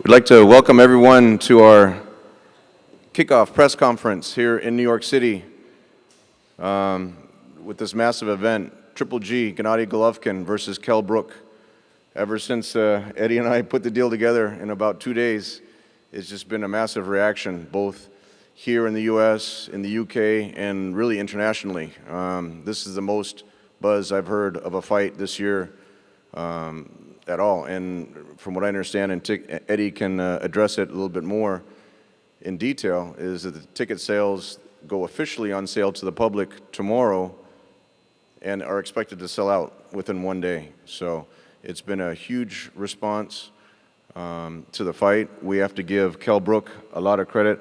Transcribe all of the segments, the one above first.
We'd like to welcome everyone to our kickoff press conference here in New York City with this massive event, Triple G, Gennady Golovkin versus Kell Brook. Ever since Eddie and I put the deal together in about 2 days, it's just been a massive reaction, both here in the US, in the UK, and really internationally. This is the most buzz I've heard of a fight this year at all. And from what I understand, and Eddie can address it a little bit more in detail, is that the ticket sales go officially on sale to the public tomorrow and are expected to sell out within 1 day. So it's been a huge response to the fight. We have to give Kell Brook a lot of credit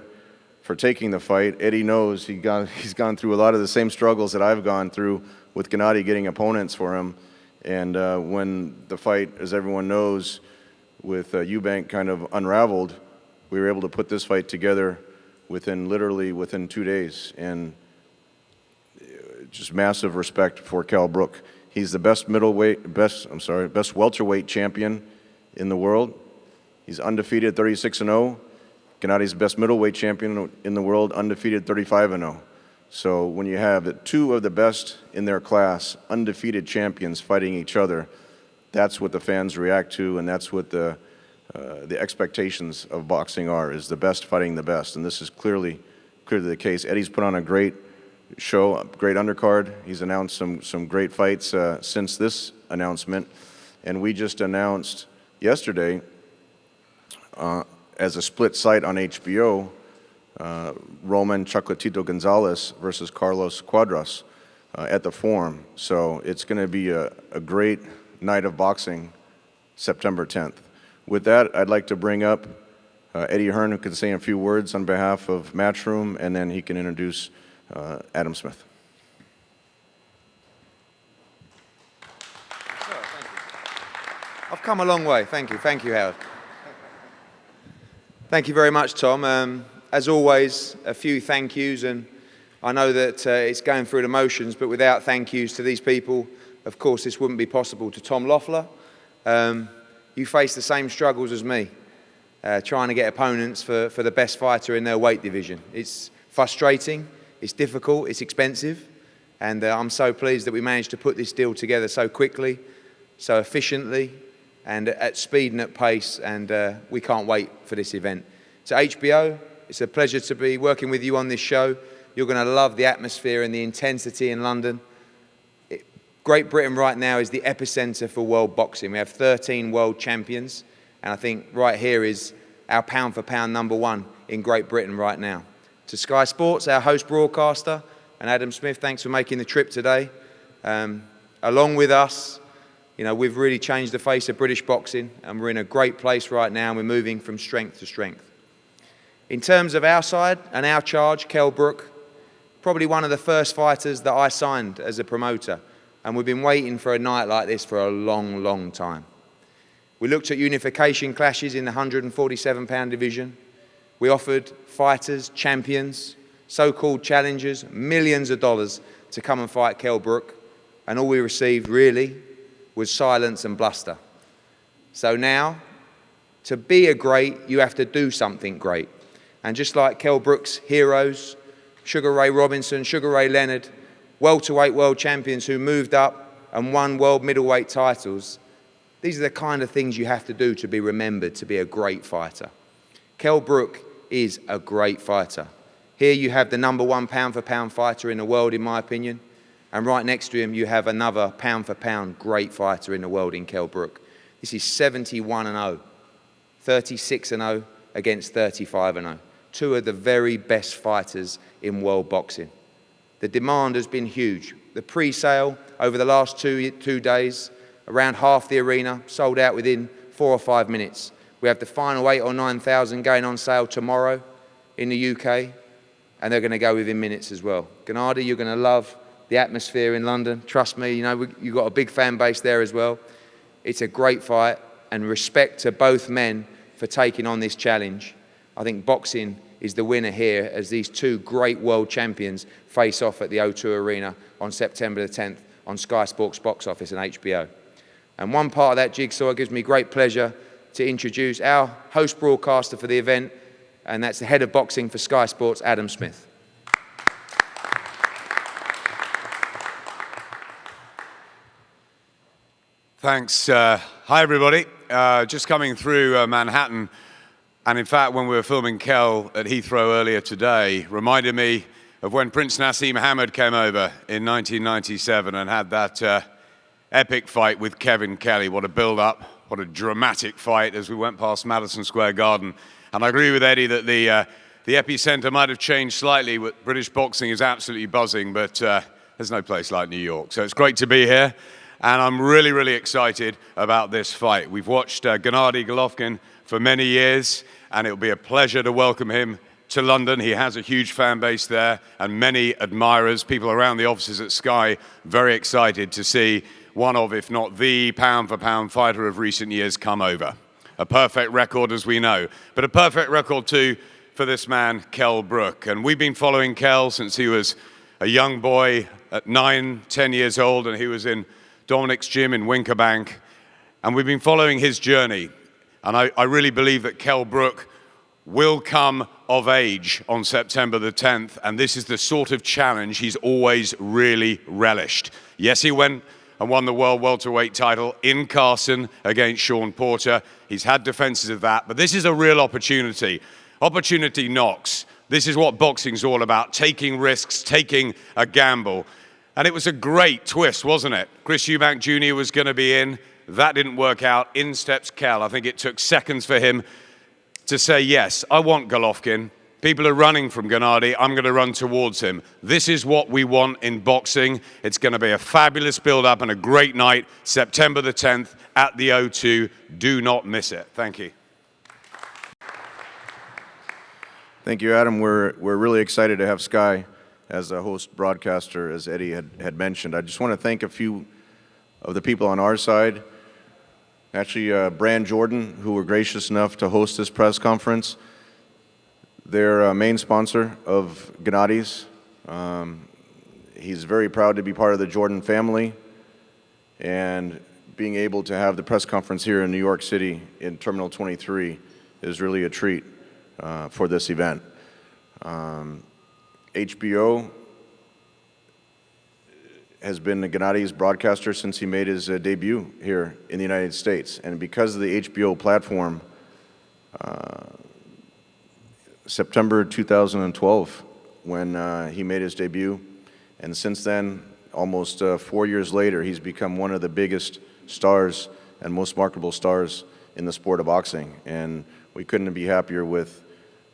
for taking the fight. Eddie knows he's gone through a lot of the same struggles that I've gone through with Gennady getting opponents for him. And when the fight, as everyone knows, with Eubank kind of unraveled, we were able to put this fight together literally within 2 days. And just massive respect for Kell Brook. He's the best welterweight champion in the world. He's undefeated 36-0. Gennady's best middleweight champion in the world, undefeated 35-0. So when you have two of the best in their class, undefeated champions fighting each other, that's what the fans react to, and that's what the expectations of boxing are, is the best fighting the best. And this is clearly the case. Eddie's put on a great show, a great undercard. He's announced some great fights since this announcement. And we just announced yesterday, as a split site on HBO, Roman Chocolatito Gonzalez versus Carlos Cuadras at the Forum. So it's going to be a great night of boxing, September 10th. With that, I'd like to bring up Eddie Hearn, who can say a few words on behalf of Matchroom, and then he can introduce Adam Smith. Thank you. I've come a long way. Thank you, Howard. Thank you very much, Tom. As always, a few thank yous, and I know that it's going through the motions, but without thank yous to these people, of course, this wouldn't be possible. To Tom Loeffler, you face the same struggles as me, trying to get opponents for the best fighter in their weight division. It's frustrating, it's difficult, it's expensive, and I'm so pleased that we managed to put this deal together so quickly, so efficiently, and at speed and at pace, and we can't wait for this event. To HBO, it's a pleasure to be working with you on this show. You're going to love the atmosphere and the intensity in London. Great Britain right now is the epicenter for world boxing. We have 13 world champions, and I think right here is our pound-for-pound #1 in Great Britain right now. To Sky Sports, our host broadcaster, and Adam Smith, thanks for making the trip today. Along with us, you know, we've really changed the face of British boxing, and we're in a great place right now, and we're moving from strength to strength. In terms of our side and our charge, Kell Brook, probably one of the first fighters that I signed as a promoter, and we've been waiting for a night like this for a long, long time. We looked at unification clashes in the 147-pound division. We offered fighters, champions, so-called challengers, millions of dollars to come and fight Kell Brook, and all we received really was silence and bluster. So now, to be a great, you have to do something great. And just like Kell Brook's heroes, Sugar Ray Robinson, Sugar Ray Leonard, welterweight world champions who moved up and won world middleweight titles, these are the kind of things you have to do to be remembered, to be a great fighter. Kell Brook is a great fighter. Here you have the #1 pound-for-pound fighter in the world, in my opinion, and right next to him you have another pound-for-pound great fighter in the world in Kell Brook. This is 71-0, 36-0 against 35-0. Two of the very best fighters in world boxing. The demand has been huge. The pre-sale over the last two days, around half the arena, sold out within 4 or 5 minutes. We have the final 8,000 or 9,000 going on sale tomorrow in the UK, and they're going to go within minutes as well. Gennady, you're going to love the atmosphere in London. Trust me, you know, you've got a big fan base there as well. It's a great fight, and respect to both men for taking on this challenge. I think boxing is the winner here as these two great world champions face off at the O2 Arena on September the 10th on Sky Sports Box Office and HBO. And one part of that jigsaw gives me great pleasure to introduce our host broadcaster for the event, and that's the head of boxing for Sky Sports, Adam Smith. Thanks. Hi, everybody. Just coming through Manhattan, and in fact, when we were filming Kell at Heathrow earlier today, reminded me of when Prince Nassim Hamid came over in 1997 and had that epic fight with Kevin Kelly. What a build-up, what a dramatic fight as we went past Madison Square Garden. And I agree with Eddie that the epicenter might have changed slightly. British boxing is absolutely buzzing, but there's no place like New York. So it's great to be here. And I'm really, really excited about this fight. We've watched Gennady Golovkin for many years, and it'll be a pleasure to welcome him to London. He has a huge fan base there and many admirers, people around the offices at Sky, very excited to see one of, if not the pound-for-pound fighter of recent years come over. A perfect record, as we know, but a perfect record, too, for this man, Kell Brook. And we've been following Kell since he was a young boy at 9, 10 years old, and he was in Dominic's gym in Winkerbank, and we've been following his journey. And I really believe that Kell Brook will come of age on September the 10th, and this is the sort of challenge he's always really relished. Yes, he went and won the world welterweight title in Carson against Sean Porter. He's had defenses of that, but this is a real opportunity. Opportunity knocks. This is what boxing's all about, taking risks, taking a gamble. And it was a great twist, wasn't it? Chris Eubank Jr. was going to be in. That didn't work out. In steps Kell. I think it took seconds for him to say, yes, I want Golovkin. People are running from Gennady. I'm going to run towards him. This is what we want in boxing. It's going to be a fabulous build-up and a great night, September the 10th at the O2. Do not miss it. Thank you. Thank you, Adam. We're really excited to have Sky as a host broadcaster, as Eddie had mentioned. I just want to thank a few of the people on our side. Actually, Brand Jordan, who were gracious enough to host this press conference. They're a main sponsor of Gennady's. He's very proud to be part of the Jordan family, and being able to have the press conference here in New York City in Terminal 23 is really a treat for this event. HBO has been Gennady's broadcaster since he made his debut here in the United States. And because of the HBO platform, September 2012, when he made his debut, and since then, almost 4 years later, he's become one of the biggest stars and most marketable stars in the sport of boxing. And we couldn't be happier with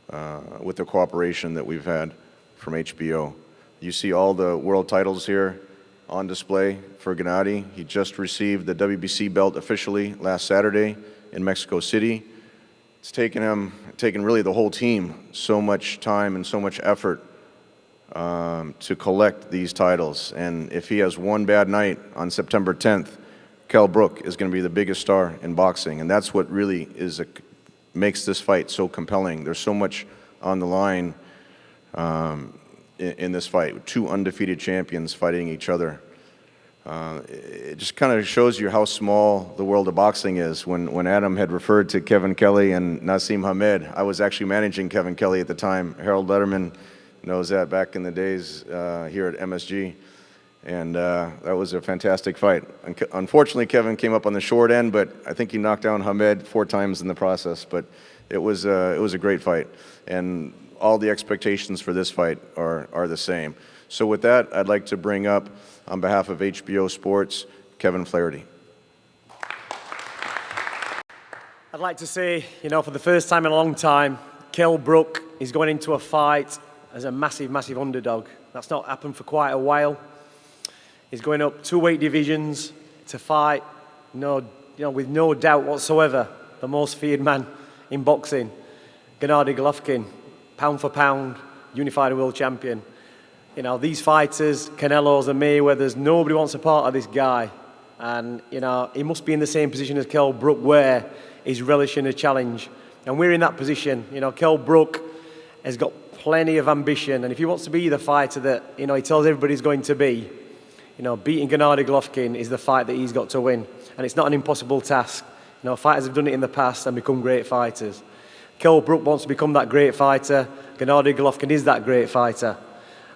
the cooperation that we've had from HBO. You see all the world titles here on display for Gennady. He just received the WBC belt officially last Saturday in Mexico City. It's taken really the whole team so much time and so much effort to collect these titles. And if he has one bad night on September 10th, Kell Brook is going to be the biggest star in boxing. And that's what really makes this fight so compelling. There's so much on the line in this fight, two undefeated champions fighting each other. It just kind of shows you how small the world of boxing is. When Adam had referred to Kevin Kelly and Nassim Hamed, I was actually managing Kevin Kelly at the time. Harold Letterman knows that back in the days here at MSG. And that was a fantastic fight. Unfortunately, Kevin came up on the short end, but I think he knocked down Hamed 4 times in the process. But it was a great fight. And all the expectations for this fight are the same. So with that, I'd like to bring up, on behalf of HBO Sports, Kevin Flaherty. I'd like to say, for the first time in a long time, Kell Brook is going into a fight as a massive, massive underdog. That's not happened for quite a while. He's going up 2 weight divisions to fight, with no doubt whatsoever, the most feared man in boxing, Gennady Golovkin, pound for pound, unified world champion. These fighters, Canelos and Mayweathers, nobody wants a part of this guy. And, he must be in the same position as Kell Brook, where he's relishing a challenge. And we're in that position. Kell Brook has got plenty of ambition. And if he wants to be the fighter that, he tells everybody he's going to be, beating Gennady Golovkin is the fight that he's got to win. And it's not an impossible task. fighters have done it in the past and become great fighters. Kell Brook wants to become that great fighter. Gennady Golovkin is that great fighter.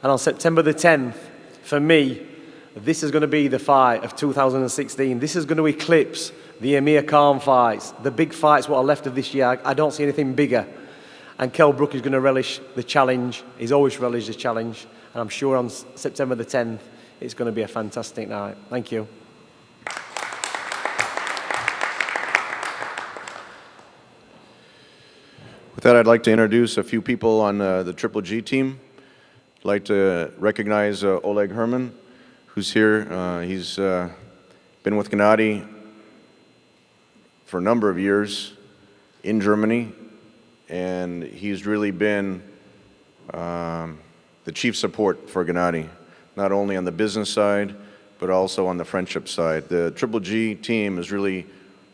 And on September the 10th, for me, this is going to be the fight of 2016. This is going to eclipse the Amir Khan fights, the big fights what are left of this year. I don't see anything bigger. And Kell Brook is going to relish the challenge. He's always relished the challenge. And I'm sure on September the 10th, it's going to be a fantastic night. Thank you. With that, I'd like to introduce a few people on the Triple G team. I'd like to recognize Oleg Herman, who's here. He's been with Gennady for a number of years in Germany, and he's really been the chief support for Gennady, not only on the business side, but also on the friendship side. The Triple G team is really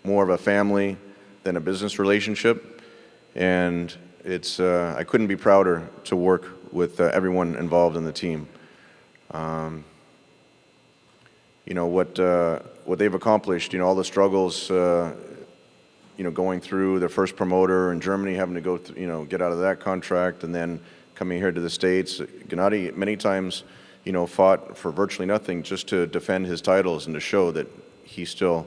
more of a family than a business relationship, and it's I couldn't be prouder to work with everyone involved in the team. You know, what they've accomplished, you know, all the struggles, you know, going through their first promoter in Germany, having to go, you know, get out of that contract, and then coming here to the States. Gennady many times, you know, fought for virtually nothing just to defend his titles and to show that he's still,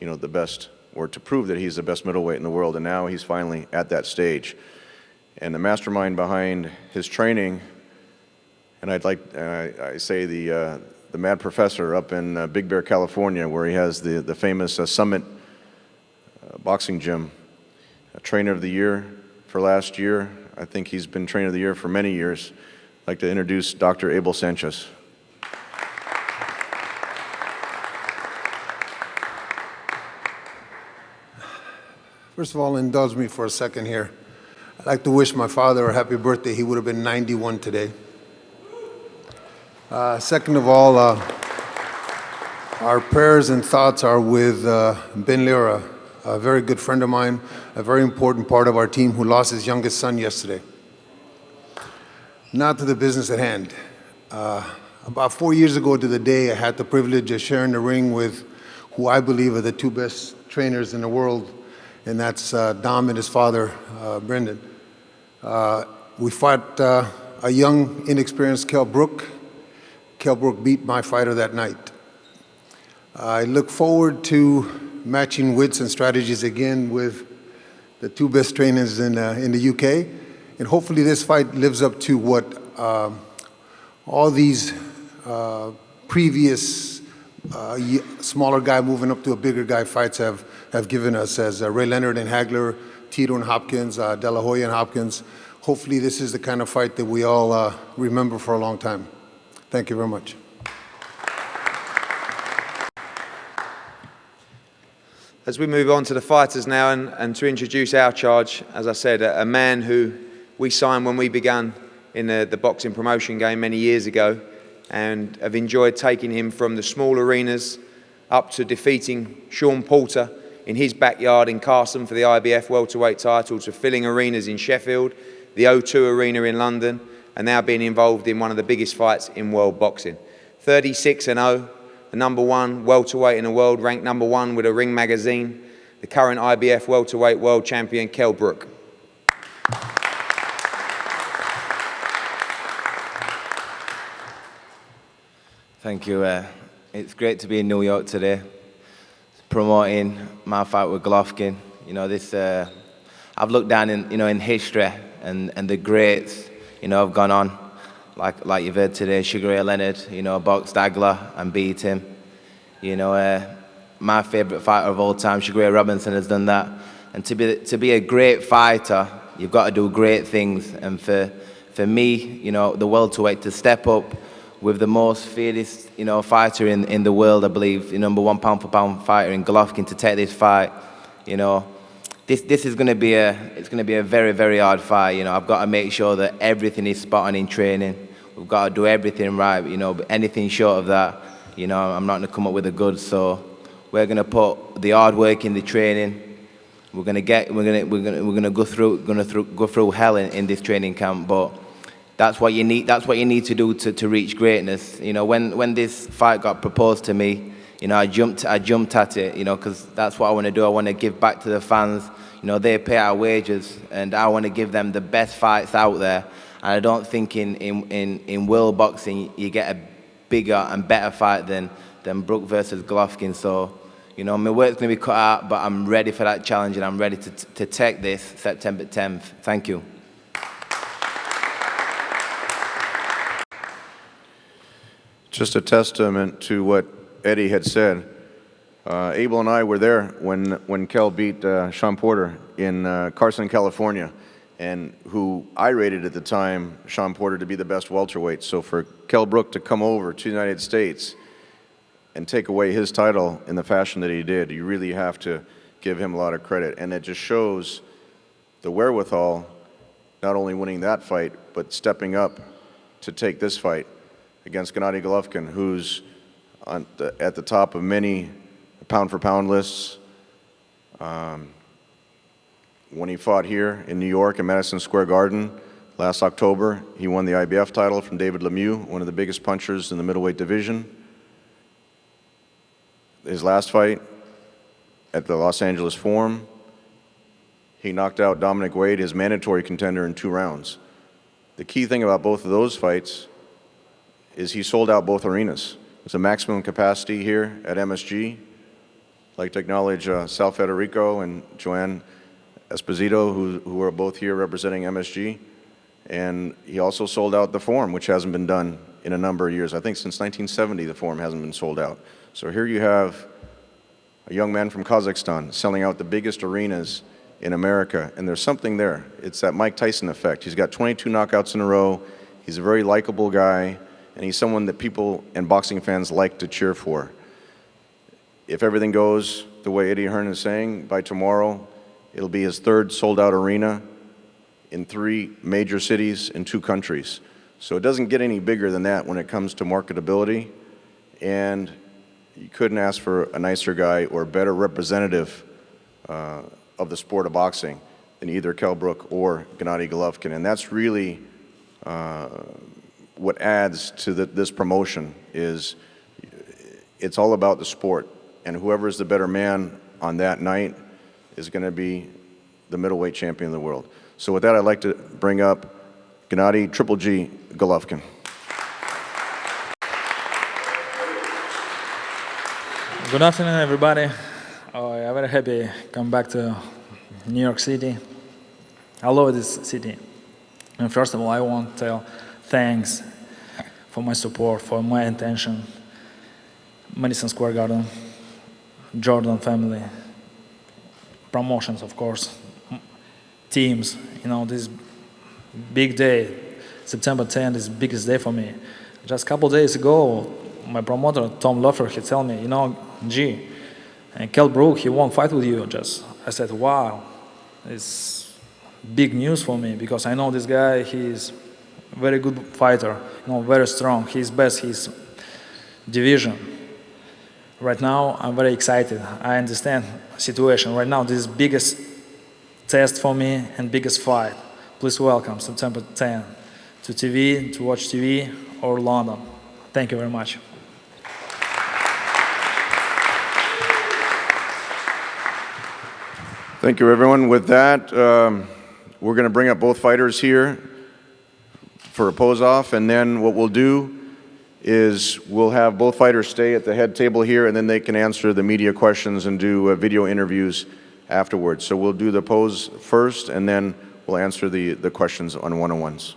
you know, the best, or to prove that he's the best middleweight in the world. And now he's finally at that stage. And the mastermind behind his training, and I'd like, I say the Mad Professor up in Big Bear, California, where he has the famous Summit boxing gym. Trainer of the year for last year. I think he's been trainer of the year for many years. I'd like to introduce Dr. Abel Sanchez. First of all, indulge me for a second here. I'd like to wish my father a happy birthday. He would have been 91 today. Second of all, our prayers and thoughts are with Ben Lira, a very good friend of mine, a very important part of our team who lost his youngest son yesterday. Now to the business at hand. About 4 years ago to the day, I had the privilege of sharing the ring with who I believe are the two best trainers in the world, and that's Dom and his father, Brendan. We fought a young, inexperienced Kell Brook. Kell Brook beat my fighter that night. I look forward to matching wits and strategies again with the two best trainers in the UK. And hopefully this fight lives up to what all these previous smaller guy moving up to a bigger guy fights have given us, as Ray Leonard and Hagler, Tito and Hopkins, De La Hoya and Hopkins. Hopefully this is the kind of fight that we all remember for a long time. Thank you very much. As we move on to the fighters now, and to introduce our charge, as I said, a man who we signed when we began in the boxing promotion game many years ago, and have enjoyed taking him from the small arenas up to defeating Sean Porter in his backyard in Carson for the IBF welterweight title, to filling arenas in Sheffield, the O2 Arena in London, and now being involved in one of the biggest fights in world boxing. 36-0. The #1 welterweight in the world, ranked #1 with a Ring magazine, the current IBF welterweight world champion, Kell Brook. Thank you. It's great to be in New York today, promoting my fight with Golovkin. You know, this I've looked down in history, and the greats, have gone on. Like you've heard today, Sugar Ray Leonard, boxed Dagler and beat him. My favorite fighter of all time, Sugar Ray Robinson, has done that. And to be a great fighter, you've got to do great things. And for me, the welterweight, to step up with the most fearless, fighter in the world, I believe, the #1 pound for pound fighter in Golovkin, to take this fight, this is going to be a very, very hard fight. I've got to make sure that everything is spot on in training. We've got to do everything right. But anything short of that, I'm not going to come up with the goods. So we're going to put the hard work in the training. We're going to go through hell in this training camp. But that's what you need. That's what you need to do to reach greatness. When this fight got proposed to me, you know, I jumped at it, you know, because that's what I want to do. I want to give back to the fans. You know, they pay our wages, and I want to give them the best fights out there. And I don't think in world boxing you get a bigger and better fight than Brook versus Golovkin. So, you know, my work's going to be cut out, but I'm ready for that challenge, and I'm ready to take this September 10th. Thank you. Just a testament to what Eddie had said. Abel and I were there when Kell beat Sean Porter in Carson, California, and who I rated at the time Sean Porter to be the best welterweight. So for Kell Brook to come over to the United States and take away his title in the fashion that he did, you really have to give him a lot of credit. And it just shows the wherewithal, not only winning that fight, but stepping up to take this fight against Gennady Golovkin, who's at the top of many pound-for-pound lists. When he fought here in New York in Madison Square Garden last October, he won the IBF title from David Lemieux, one of the biggest punchers in the middleweight division. His last fight at the Los Angeles Forum, he knocked out Dominic Wade, his mandatory contender, in 2 rounds. The key thing about both of those fights is he sold out both arenas. It's a maximum capacity here at MSG. I'd like to acknowledge Sal Federico and Joanne Esposito, who are both here representing MSG. And he also sold out the Forum, which hasn't been done in a number of years. I think since 1970, the Forum hasn't been sold out. So here you have a young man from Kazakhstan selling out the biggest arenas in America, and there's something there. It's that Mike Tyson effect. He's got 22 knockouts in a row. He's a very likable guy, and he's someone that people and boxing fans like to cheer for. If everything goes the way Eddie Hearn is saying, by tomorrow, it'll be his 3rd sold-out arena in 3 major cities in 2 countries. So it doesn't get any bigger than that when it comes to marketability, and you couldn't ask for a nicer guy or a better representative of the sport of boxing than either Kell Brook or Gennady Golovkin. And that's really what adds to this promotion. Is it's all about the sport, and whoever is the better man on that night is going to be the middleweight champion of the world. So with that, I'd like to bring up Gennady Triple G Golovkin. Good afternoon, everybody. I'm very happy to come back to New York City. I love this city. And first of all, I want to tell thanks for my support, for my attention. Madison Square Garden, Jordan family, promotions, of course, teams. You know, this big day, September 10th, is the biggest day for me. Just a couple days ago, my promoter, Tom Loeffler, he told me, you know, G, and Kell Brook, he won't fight with you. I said, wow, it's big news for me, because I know this guy, he's a very good fighter, you know, very strong. He's best his division. Right now, I'm very excited. I understand the situation. Right now, this is biggest test for me and biggest fight. Please welcome September 10th to TV, to watch TV, or London. Thank you very much. Thank you, everyone. With that, we're going to bring up both fighters here for a pose-off, and then what we'll do is we'll have both fighters stay at the head table here, and then they can answer the media questions and do video interviews afterwards. So we'll do the pose first, and then we'll answer the questions on one-on-ones.